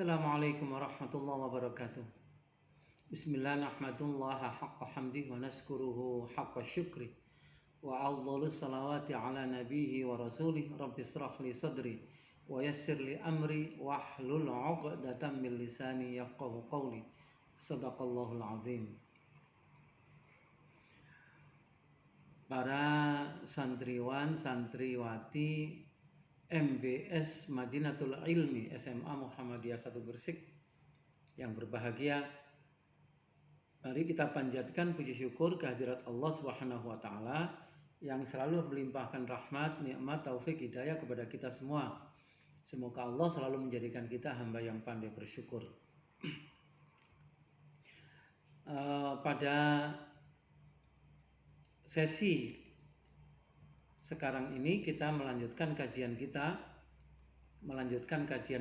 Assalamualaikum warahmatullahi wabarakatuh. Bismillah nahmadullah haqqa hamdih wa naskuruhu haqqa syukri wa afdhalus salawati ala nabihi wa rasulih rabbi israh li sadri wa yassir li amri wahlul 'uqdatam min lisani yafqahu qawli. Shadaqallahul azim. Para santriwan santriwati MBS Madinatul Ilmi SMA Muhammadiyah 1 Gresik yang berbahagia, mari kita panjatkan puji syukur kehadirat Allah Subhanahu wa taala yang selalu melimpahkan rahmat, nikmat, taufik, hidayah kepada kita semua. Semoga Allah selalu menjadikan kita hamba yang pandai bersyukur. Pada sesi sekarang ini kita melanjutkan kajian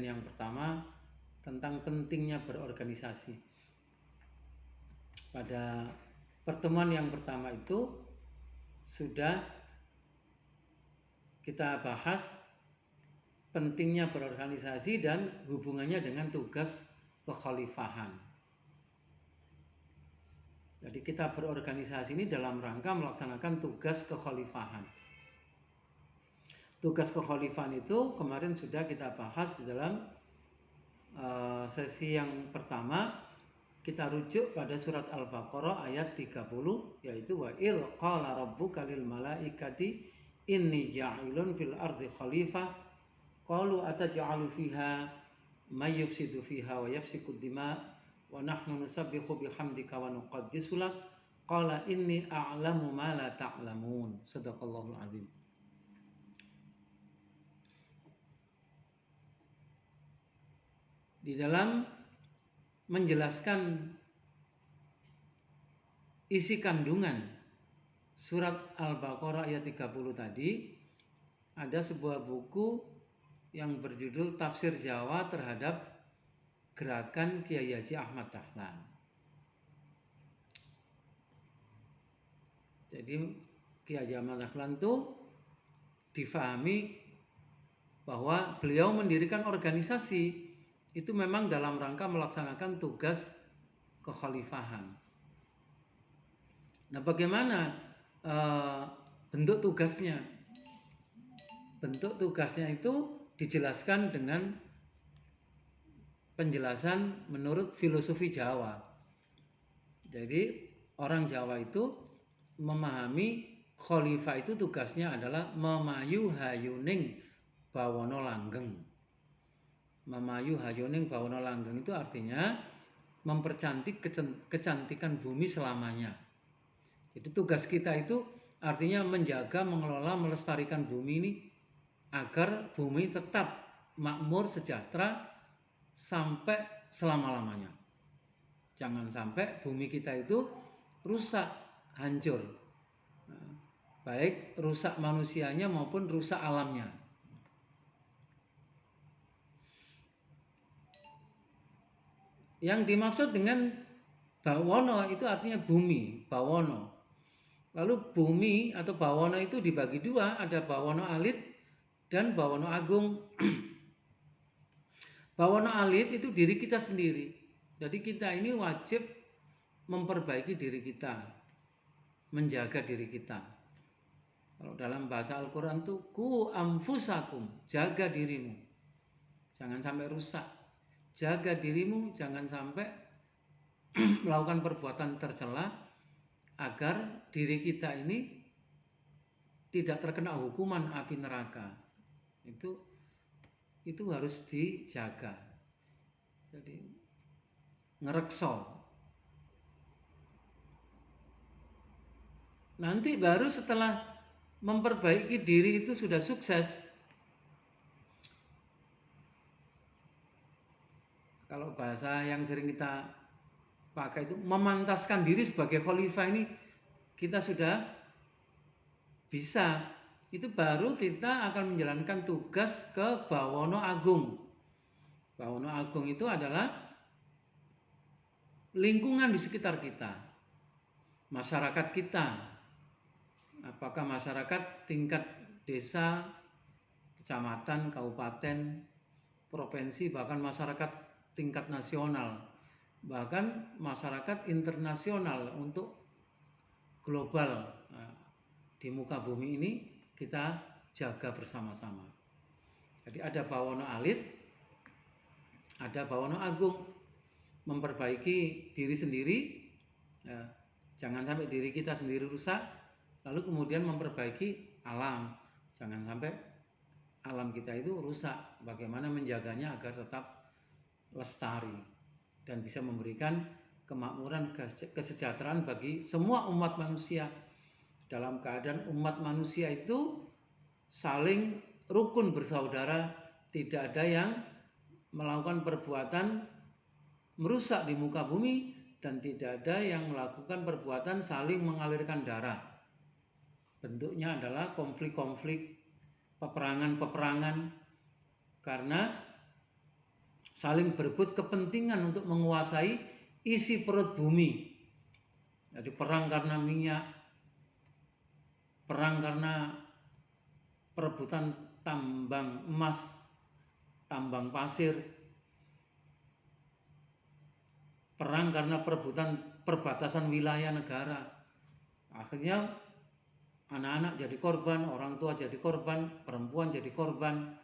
yang pertama tentang pentingnya berorganisasi. Pada pertemuan yang pertama itu sudah kita bahas pentingnya berorganisasi dan hubungannya dengan tugas kekhalifahan. Jadi kita berorganisasi ini dalam rangka melaksanakan tugas kekhalifahan. Tugas kekhalifahan itu kemarin sudah kita bahas di dalam sesi yang pertama. Kita rujuk pada surat Al-Baqarah ayat 30, yaitu wa il qala rabbuka lil malaikati inni ja'ilun fil ardi khalifah qalu ataj'alu fiha may yufsidu fiha wa yafsiku dima wa nahnu nusabbihu bihamdika wa nuqaddisu lak qala inni a'lamu ma la ta'lamun. Shadaqallahul azim. Di dalam menjelaskan isi kandungan surat Al-Baqarah ayat 30 tadi, ada sebuah buku yang berjudul Tafsir Jawa terhadap Gerakan Kiai Haji Ahmad Dahlan. Jadi Kiai Haji Ahmad Dahlan itu difahami bahwa beliau mendirikan organisasi itu memang dalam rangka melaksanakan tugas kekhalifahan. Nah, bagaimana bentuk tugasnya? Bentuk tugasnya itu dijelaskan dengan penjelasan menurut filosofi Jawa. Jadi orang Jawa itu memahami khalifah itu tugasnya adalah memayu hayuning bawana langgeng. Memayu hayuning bawana langgeng itu artinya mempercantik kecantikan bumi selamanya. Jadi tugas kita itu artinya menjaga, mengelola, melestarikan bumi ini agar bumi tetap makmur, sejahtera sampai selama-lamanya. Jangan sampai bumi kita itu rusak, hancur. Baik rusak manusianya maupun rusak alamnya. Yang dimaksud dengan bawono itu artinya bumi, bawono. Lalu bumi atau bawono itu dibagi dua, ada bawono alit dan bawono agung. Bawono alit itu diri kita sendiri. Jadi kita ini wajib memperbaiki diri kita, menjaga diri kita. Kalau dalam bahasa Al-Quran itu ku anfusakum, jaga dirimu, jangan sampai rusak. Jaga dirimu, jangan sampai melakukan perbuatan tercela agar diri kita ini tidak terkena hukuman api neraka. Itu harus dijaga. Jadi ngerekso. Nanti baru setelah memperbaiki diri itu sudah sukses, kalau bahasa yang sering kita pakai itu memantaskan diri sebagai khalifah ini kita sudah bisa, itu baru kita akan menjalankan tugas ke bawono agung. Bawono agung itu adalah lingkungan di sekitar kita, masyarakat kita. Apakah masyarakat tingkat desa, kecamatan, kabupaten, provinsi, bahkan masyarakat tingkat nasional, bahkan masyarakat internasional untuk global. Nah, di muka bumi ini kita jaga bersama-sama. Jadi ada Bawono Alit, ada Bawono Agung, memperbaiki diri sendiri, ya, jangan sampai diri kita sendiri rusak, lalu kemudian memperbaiki alam, jangan sampai alam kita itu rusak. Bagaimana menjaganya agar tetap lestari dan bisa memberikan kemakmuran, kesejahteraan bagi semua umat manusia, dalam keadaan umat manusia itu saling rukun bersaudara, tidak ada yang melakukan perbuatan merusak di muka bumi, dan tidak ada yang melakukan perbuatan saling mengalirkan darah. Bentuknya adalah konflik-konflik, peperangan-peperangan, karena saling berebut kepentingan untuk menguasai isi perut bumi. Jadi perang karena minyak, perang karena perebutan tambang emas, tambang pasir, perang karena perbatasan wilayah negara. Akhirnya anak-anak jadi korban, orang tua jadi korban, perempuan jadi korban,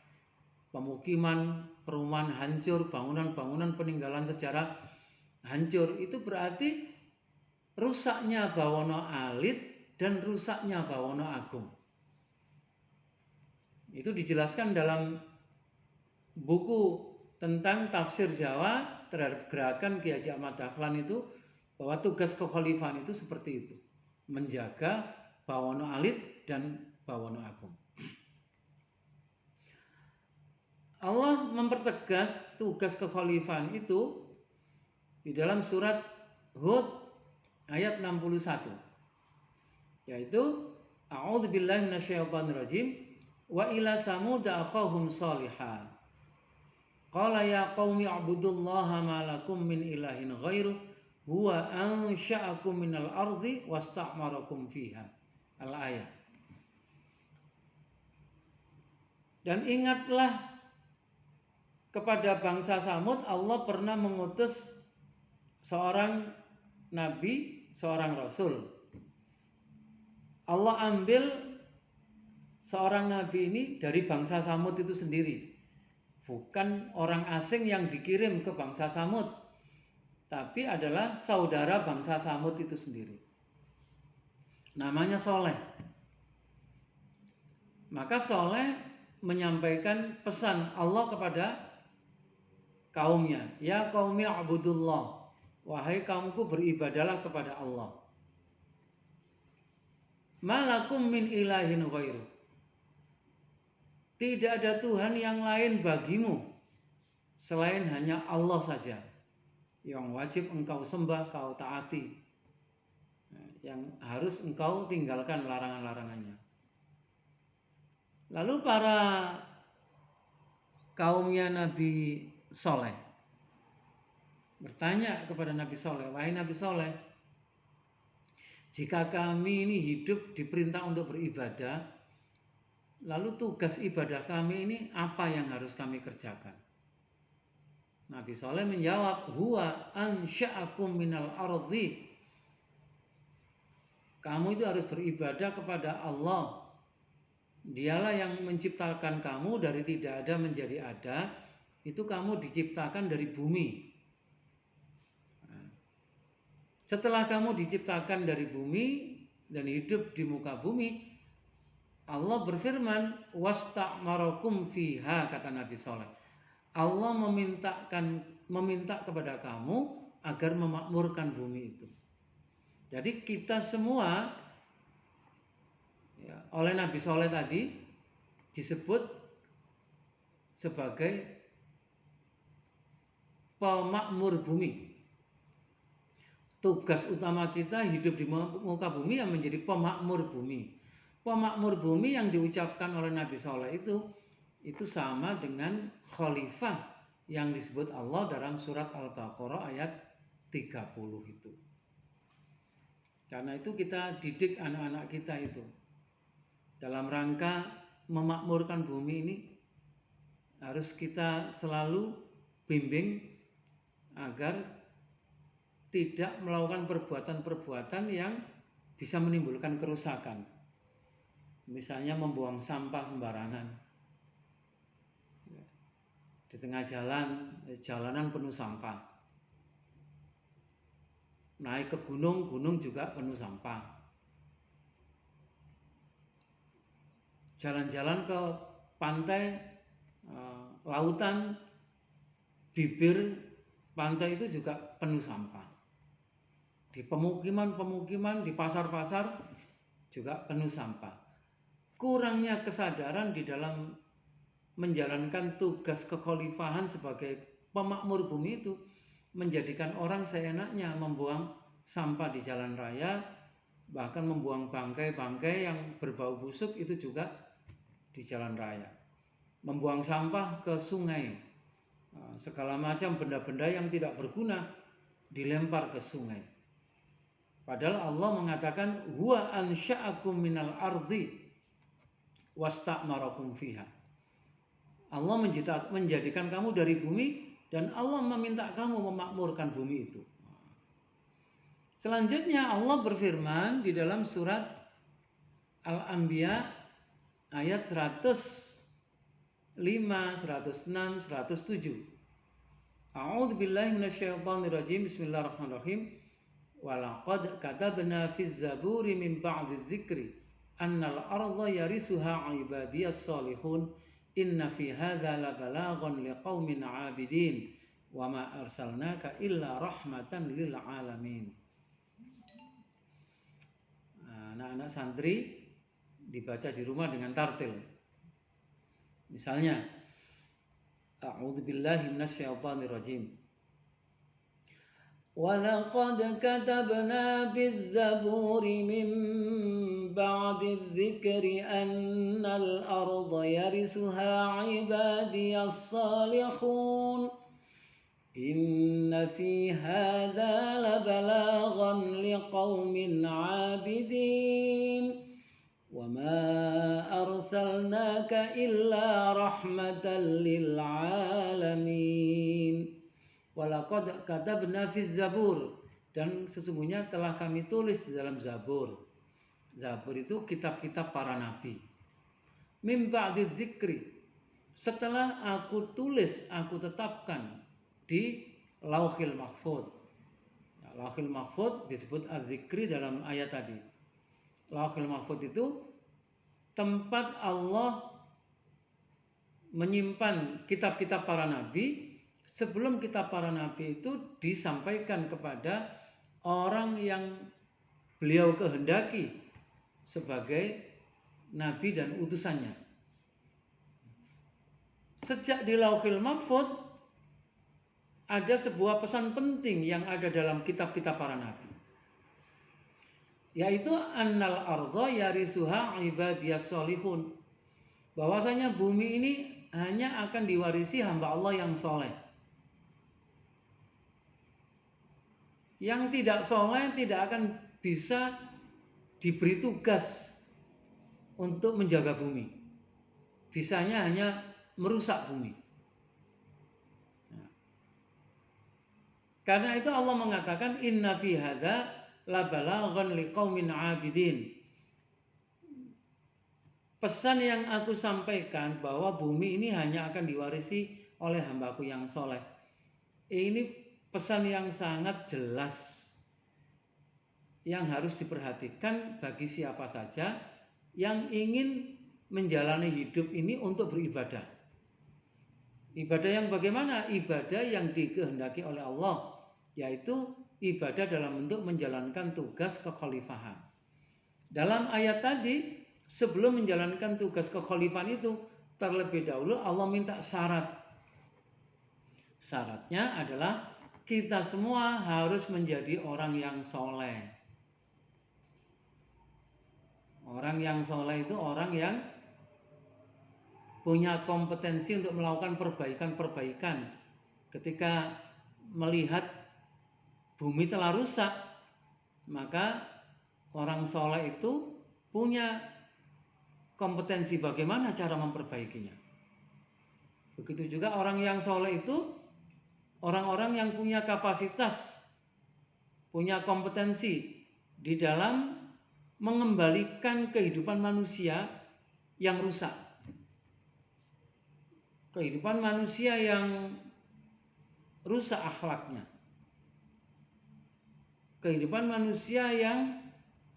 pemukiman, perumahan hancur, bangunan-bangunan peninggalan sejarah hancur. Itu berarti rusaknya Bawono Alit dan rusaknya Bawono Agung. Itu dijelaskan dalam buku tentang tafsir Jawa terhadap gerakan Ki Haji Ahmad Dahlan itu, bahwa tugas kekhalifahan itu seperti itu, menjaga Bawono Alit dan Bawono Agung. Allah mempertegas tugas kekhalifahan itu di dalam surat Hud ayat 61, yaitu a'udzubillahi minasyaitonirrajim wa ila samud akhahum salihah qala ya qaumi ibudullaha ma lakum min ilahin ghairuh huwa ansha'akum minal ardi wasta'marakum fiha. Al-ayat. Dan ingatlah kepada bangsa Samud, Allah pernah mengutus seorang nabi, seorang rasul. Allah ambil seorang nabi ini dari bangsa Samud itu sendiri. Bukan orang asing yang dikirim ke bangsa Samud, tapi adalah saudara bangsa Samud itu sendiri. Namanya Soleh. Maka Soleh menyampaikan pesan Allah kepada kaumnya. Ya qaumi abudullah. Wahai kaumku, beribadalah kepada Allah. Malakum min ilahin ghairu. Tidak ada Tuhan yang lain bagimu selain hanya Allah saja yang wajib engkau sembah, kau taati, yang harus engkau tinggalkan larangan-larangannya. Lalu para kaumnya Nabi Soleh bertanya kepada Nabi Soleh, wahai Nabi Soleh, jika kami ini hidup diperintah untuk beribadah, lalu tugas ibadah kami ini apa yang harus kami kerjakan? Nabi Soleh menjawab, huwa ansha'akum minal ardi. Kamu itu harus beribadah kepada Allah. Dialah yang menciptakan kamu dari tidak ada menjadi ada. Itu kamu diciptakan dari bumi. Setelah kamu diciptakan dari bumi dan hidup di muka bumi, Allah berfirman, wasta'marakum fiha, kata Nabi Soleh. Allah meminta kepada kamu agar memakmurkan bumi itu. Jadi kita semua ya, oleh Nabi Soleh tadi disebut sebagai pemakmur bumi. Tugas utama kita hidup di muka bumi yang menjadi pemakmur bumi. Pemakmur bumi yang diucapkan oleh Nabi Soleh itu sama dengan khalifah yang disebut Allah dalam surat Al-Baqarah ayat 30 itu. Karena itu kita didik anak-anak kita itu dalam rangka memakmurkan bumi ini, harus kita selalu bimbing agar tidak melakukan perbuatan-perbuatan yang bisa menimbulkan kerusakan. Misalnya membuang sampah sembarangan. Di tengah jalan, jalanan penuh sampah. Naik ke gunung, gunung juga penuh sampah. Jalan-jalan ke pantai, lautan, bibir pantai itu juga penuh sampah. Di pemukiman-pemukiman, di pasar-pasar juga penuh sampah. Kurangnya kesadaran di dalam menjalankan tugas kekhalifahan sebagai pemakmur bumi itu menjadikan orang seenaknya membuang sampah di jalan raya, bahkan membuang bangkai-bangkai yang berbau busuk itu juga di jalan raya. Membuang sampah ke sungai, segala macam benda-benda yang tidak berguna dilempar ke sungai. Padahal Allah mengatakan huwa ansha'akum minal ardi wasta'marakum fiha. Allah menjadikan kamu dari bumi dan Allah meminta kamu memakmurkan bumi itu. Selanjutnya Allah berfirman di dalam surat Al-Anbiya ayat 105, 106, 107. A'udzubillahi minasyaitonirrajim. Bismillahirrahmanirrahim. Walaqad katabna fiz zaburi min ba'di dzikri annal arda yarisuha ibadiyas salihun inna fi hadza labalaghan liqaumin 'abidin wa ma arsalnaka illa rahmatan lil alamin. Anak-anak santri dibaca di rumah dengan tartil. Misalnya A'udzubillahi minasyaitonirrajim. وَلَقَدْ كَتَبْنَا فِي الزَّبُورِ مِنْ بَعْدِ الذِّكْرِ أَنَّ الْأَرْضَ يَرِثُهَا عِبَادِيَ الصَّالِحُونَ إِنَّ فِي هَذَا لَبَلَاغًا لِقَوْمٍ عَابِدِينَ وَمَا أَرْسَلْنَاكَ إِلَّا رَحْمَةً لِلْعَالَمِينَ. Walaqad katabna fiz zabur, dan sesungguhnya telah kami tulis di dalam Zabur. Zabur itu kitab-kitab para nabi. Mim ba'di dzikri, setelah aku tulis, aku tetapkan di Lauhil Mahfuz. Lauhil Mahfuz disebut az-zikri dalam ayat tadi. Lauhil Mahfuz itu tempat Allah menyimpan kitab-kitab para nabi sebelum kitab para nabi itu disampaikan kepada orang yang beliau kehendaki sebagai nabi dan utusannya. Sejak di Lauhil Mahfuz ada sebuah pesan penting yang ada dalam kitab-kitab para nabi, yaitu annal arda yarisuha ibadiyas solihun, bahwasanya bumi ini hanya akan diwarisi hamba Allah yang soleh. Yang tidak soleh tidak akan bisa diberi tugas untuk menjaga bumi. Bisanya hanya merusak bumi. Karena itu Allah mengatakan inna fi hadza labalaghan liqaumin 'abidin. Pesan yang aku sampaikan bahwa bumi ini hanya akan diwarisi oleh hambaku yang soleh. Ini pesan yang sangat jelas yang harus diperhatikan bagi siapa saja yang ingin menjalani hidup ini untuk beribadah. Ibadah yang bagaimana? Ibadah yang dikehendaki oleh Allah, yaitu ibadah dalam bentuk menjalankan tugas kekhalifahan. Dalam ayat tadi, sebelum menjalankan tugas kekhalifahan itu, terlebih dahulu Allah minta syarat. Syaratnya adalah kita semua harus menjadi orang yang soleh. Orang yang soleh itu orang yang punya kompetensi untuk melakukan perbaikan-perbaikan. Ketika melihat bumi telah rusak, maka orang soleh itu punya kompetensi bagaimana cara memperbaikinya. Begitu juga orang yang soleh itu orang-orang yang punya kapasitas, punya kompetensi di dalam mengembalikan kehidupan manusia yang rusak. Kehidupan manusia yang rusak akhlaknya. Kehidupan manusia yang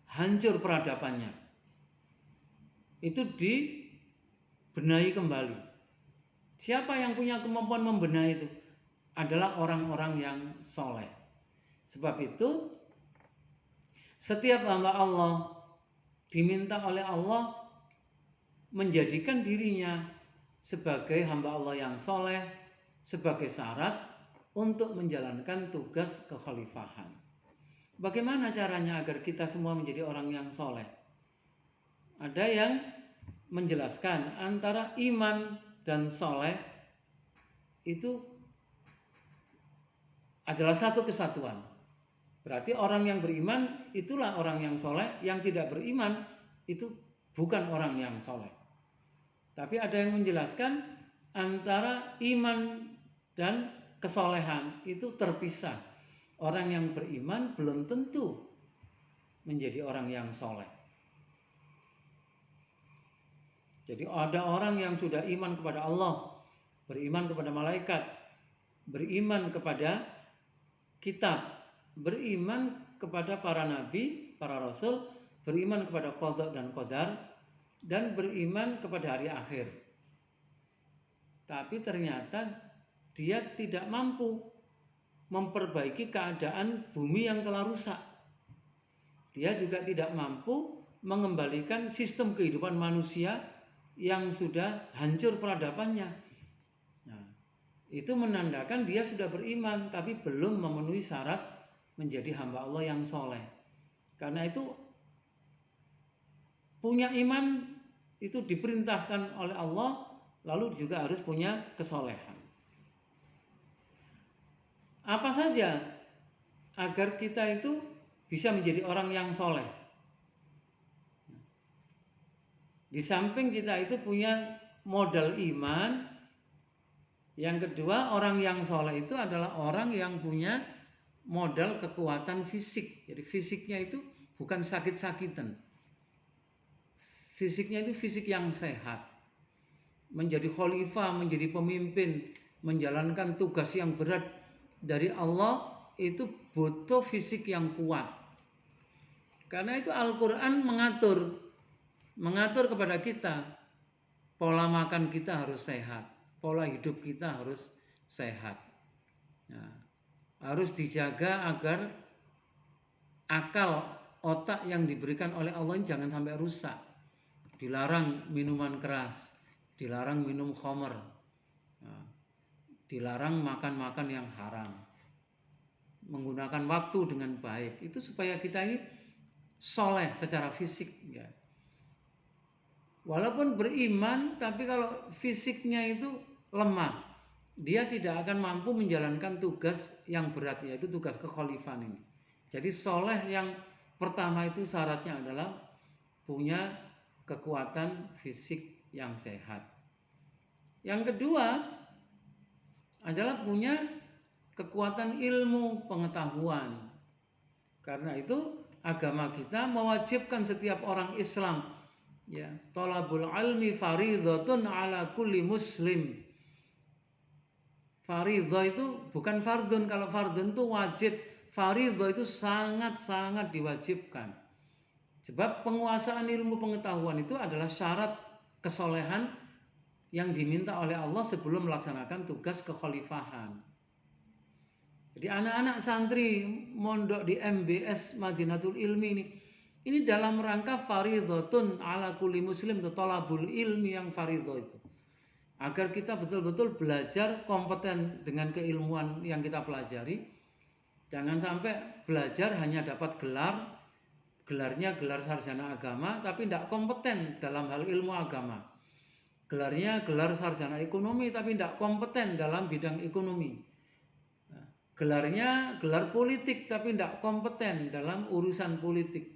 hancur peradabannya. Itu dibenahi kembali. Siapa yang punya kemampuan membenahi itu? Adalah orang-orang yang soleh. Sebab itu setiap hamba Allah diminta oleh Allah menjadikan dirinya sebagai hamba Allah yang soleh sebagai syarat untuk menjalankan tugas kekhalifahan. Bagaimana caranya agar kita semua menjadi orang yang soleh? Ada yang menjelaskan antara iman dan soleh itu adalah satu kesatuan. Berarti orang yang beriman itulah orang yang soleh, yang tidak beriman itu bukan orang yang soleh. Tapi ada yang menjelaskan antara iman dan kesolehan itu terpisah. Orang yang beriman belum tentu menjadi orang yang soleh. Jadi ada orang yang sudah iman kepada Allah, beriman kepada malaikat, beriman kepada kitab, beriman kepada para nabi, para rasul, beriman kepada qada dan qadar, dan beriman kepada hari akhir. Tapi ternyata dia tidak mampu memperbaiki keadaan bumi yang telah rusak. Dia juga tidak mampu mengembalikan sistem kehidupan manusia yang sudah hancur peradabannya. Nah, itu menandakan dia sudah beriman tapi belum memenuhi syarat menjadi hamba Allah yang soleh. Karena itu punya iman itu diperintahkan oleh Allah, lalu juga harus punya kesolehan. Apa saja agar kita itu bisa menjadi orang yang soleh? Di samping kita itu punya modal iman, yang kedua orang yang soleh itu adalah orang yang punya modal kekuatan fisik. Jadi fisiknya itu bukan sakit-sakitan. Fisiknya itu fisik yang sehat. Menjadi khalifah, menjadi pemimpin, menjalankan tugas yang berat dari Allah itu butuh fisik yang kuat. Karena itu Al-Quran mengatur kepada kita, pola makan kita harus sehat, pola hidup kita harus sehat. Nah, harus dijaga agar akal otak yang diberikan oleh Allah jangan sampai rusak. Dilarang minuman keras, dilarang minum khamr, nah, dilarang makan-makan yang haram, menggunakan waktu dengan baik. Itu supaya kita ini soleh secara fisik, ya. Walaupun beriman, tapi kalau fisiknya itu lemah, dia tidak akan mampu menjalankan tugas yang berat, yaitu tugas kekhalifahan ini. Jadi soleh yang pertama itu syaratnya adalah punya kekuatan fisik yang sehat. Yang kedua adalah punya kekuatan ilmu pengetahuan. Karena itu agama kita mewajibkan setiap orang Islam, ya, thalabul ilmi faridhatun ala kulli muslim. Faridhah itu bukan fardun. Kalau fardun itu wajib, faridhah itu sangat-sangat diwajibkan. Sebab penguasaan ilmu pengetahuan itu adalah syarat kesolehan yang diminta oleh Allah sebelum melaksanakan tugas kekhalifahan. Jadi anak-anak santri mondok di MBS Madinatul Ilmi ini dalam rangka faridhatun ala kulli muslim, thalabul ilmi yang faridhah itu. Agar kita betul-betul belajar kompeten dengan keilmuan yang kita pelajari. Jangan sampai belajar hanya dapat gelarnya gelar sarjana agama, tapi tidak kompeten dalam hal ilmu agama. Gelarnya gelar sarjana ekonomi, tapi tidak kompeten dalam bidang ekonomi. Gelarnya gelar politik, tapi tidak kompeten dalam urusan politik.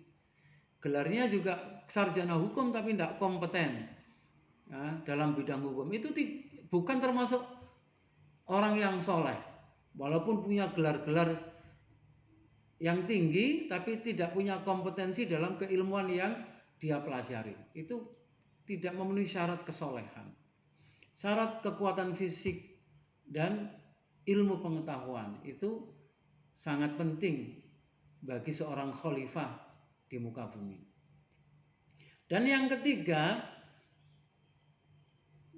Gelarnya juga sarjana hukum, tapi tidak kompeten dalam bidang hukum. Itu bukan termasuk orang yang soleh. walaupun punya gelar-gelar yang tinggi tapi tidak punya kompetensi dalam keilmuan yang dia pelajari. Itu tidak memenuhi syarat kesolehan. Syarat kekuatan fisik dan ilmu pengetahuan itu sangat penting bagi seorang khalifah di muka bumi. Dan yang ketiga,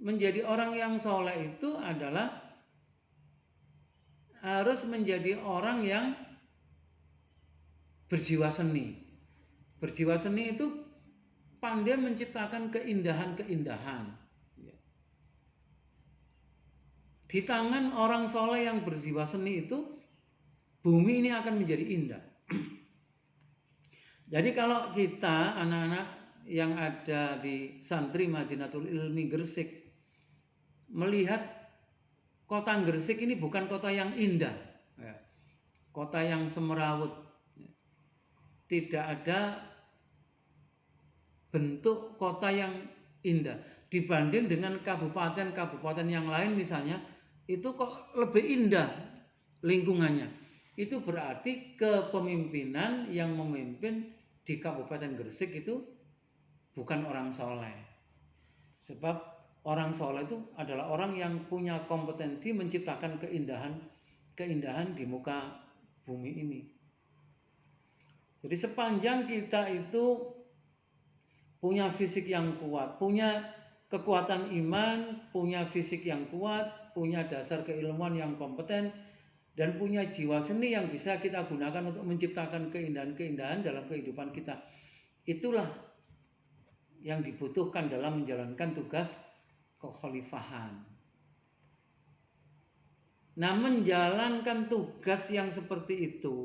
menjadi orang yang soleh itu adalah harus menjadi orang yang berjiwa seni. Berjiwa seni itu pandai menciptakan keindahan-keindahan. Di tangan orang soleh yang berjiwa seni itu, bumi ini akan menjadi indah. Jadi kalau kita anak-anak yang ada di santri Madinatul Ilmi Gresik melihat kota Gresik ini bukan kota yang indah, kota yang semerawut, tidak ada bentuk kota yang indah dibanding dengan kabupaten-kabupaten yang lain misalnya, itu kok lebih indah lingkungannya. Itu berarti kepemimpinan yang memimpin di Kabupaten Gresik itu bukan orang soleh. Sebab orang soleh itu adalah orang yang punya kompetensi menciptakan keindahan di muka bumi ini. Jadi sepanjang kita itu punya fisik yang kuat, punya kekuatan iman, punya fisik yang kuat, punya dasar keilmuan yang kompeten, dan punya jiwa seni yang bisa kita gunakan untuk menciptakan keindahan-keindahan dalam kehidupan kita. Itulah yang dibutuhkan dalam menjalankan tugas kekhalifahan. Nah, menjalankan tugas yang seperti itu,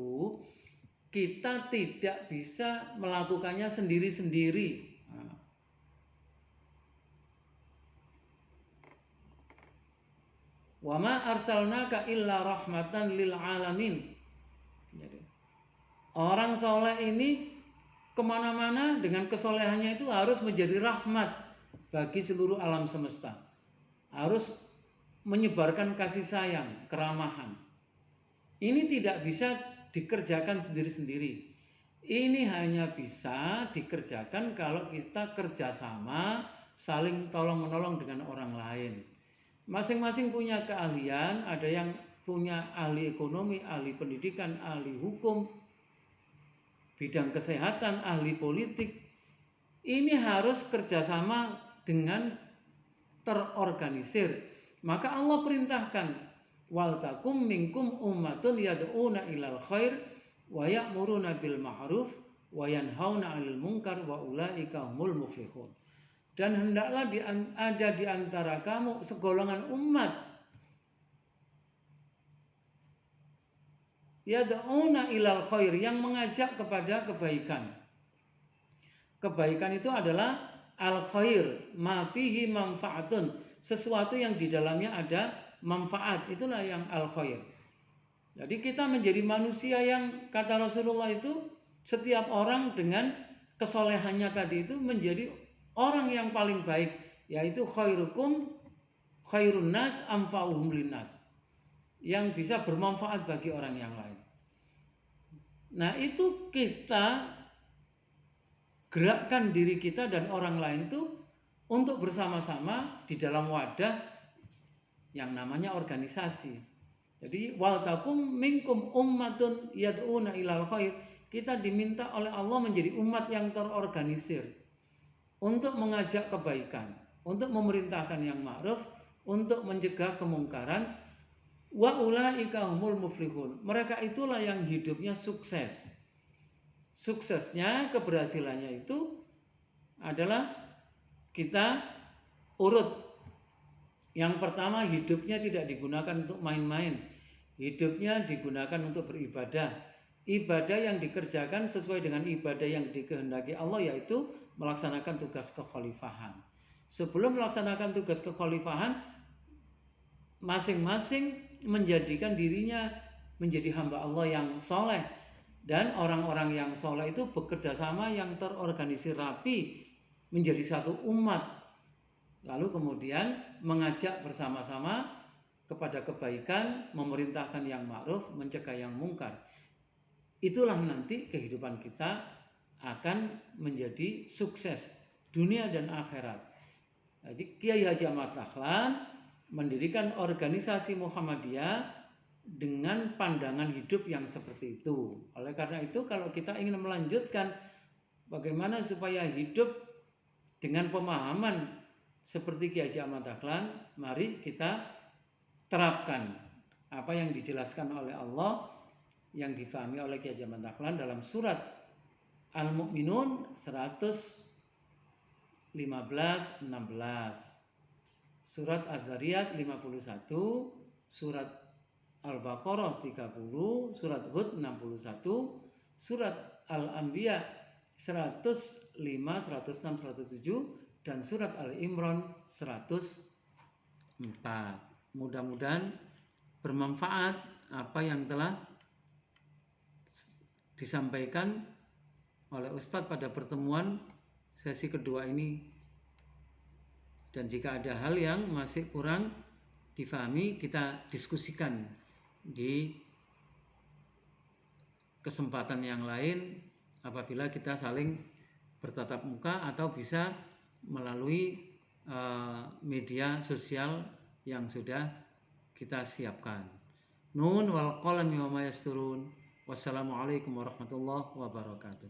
kita tidak bisa melakukannya sendiri-sendiri. Wa ma arsalnaka illa rahmatan lil alamin. Jadi, orang soleh ini kemana-mana dengan kesolehannya itu harus menjadi rahmat bagi seluruh alam semesta. Harus menyebarkan kasih sayang, keramahan. Ini tidak bisa dikerjakan sendiri-sendiri. Ini hanya bisa dikerjakan kalau kita kerjasama, saling tolong-menolong dengan orang lain. Masing-masing punya keahlian, ada yang punya ahli ekonomi, ahli pendidikan, ahli hukum, bidang kesehatan, ahli politik. Ini harus kerjasama dengan terorganisir. Maka Allah perintahkan, wal takum minkum ummatun yad'una ilal khair wa ya'muruna bil ma'ruf wa yanhauna 'anil munkar wa ulaika humul muflihun. Dan hendaklah ada di antara kamu segolongan umat yad'una ilal khair, yang mengajak kepada kebaikan. Kebaikan itu adalah al khair ma fihi manfaatun, sesuatu yang di dalamnya ada manfaat, itulah yang al khair. Jadi kita menjadi manusia yang kata Rasulullah itu, setiap orang dengan kesolehannya tadi itu menjadi orang yang paling baik, yaitu khairukum khairun nas anfa'uhum linnas, yang bisa bermanfaat bagi orang yang lain. Nah, itu kita gerakkan diri kita dan orang lain itu untuk bersama-sama di dalam wadah yang namanya organisasi. Jadi wal takum minkum ummatun yad'una ilal khair, kita diminta oleh Allah menjadi umat yang terorganisir untuk mengajak kebaikan, untuk memerintahkan yang ma'ruf, untuk mencegah kemungkaran. Wa ulaika humul muflihun, mereka itulah yang hidupnya sukses. Suksesnya, keberhasilannya itu adalah kita urut. Yang pertama, hidupnya tidak digunakan untuk main-main, hidupnya digunakan untuk beribadah. Ibadah yang dikerjakan sesuai dengan ibadah yang dikehendaki Allah, yaitu melaksanakan tugas kekhalifahan. Sebelum melaksanakan tugas kekhalifahan, masing-masing menjadikan dirinya menjadi hamba Allah yang soleh. Dan orang-orang yang soleh itu bekerja sama, yang terorganisir rapi menjadi satu umat. Lalu kemudian mengajak bersama-sama kepada kebaikan, memerintahkan yang ma'ruf, mencegah yang mungkar. Itulah nanti kehidupan kita akan menjadi sukses dunia dan akhirat. Jadi Kiai Haji Ahmad Dahlan mendirikan organisasi Muhammadiyah dengan pandangan hidup yang seperti itu. Oleh karena itu, kalau kita ingin melanjutkan bagaimana supaya hidup dengan pemahaman seperti Kiai Haji Ahmad Dahlan, mari kita terapkan apa yang dijelaskan oleh Allah, yang difahami oleh Kiai Haji Ahmad Dahlan dalam surat Al-Mu'minun 115-16, surat Az-Zariyat 51, surat Al-Baqarah 30, surat Hud 61, surat Al-Anbiya 105, 106, 107, dan surat Al-Imran 104. Mudah-mudahan bermanfaat apa yang telah disampaikan oleh Ustadz pada pertemuan sesi kedua ini. Dan jika ada hal yang masih kurang difahami, kita diskusikan di kesempatan yang lain apabila kita saling bertatap muka atau bisa melalui media sosial yang sudah kita siapkan. Nun wal qalami wa ma yasturun. Wassalamualaikum warahmatullahi wabarakatuh.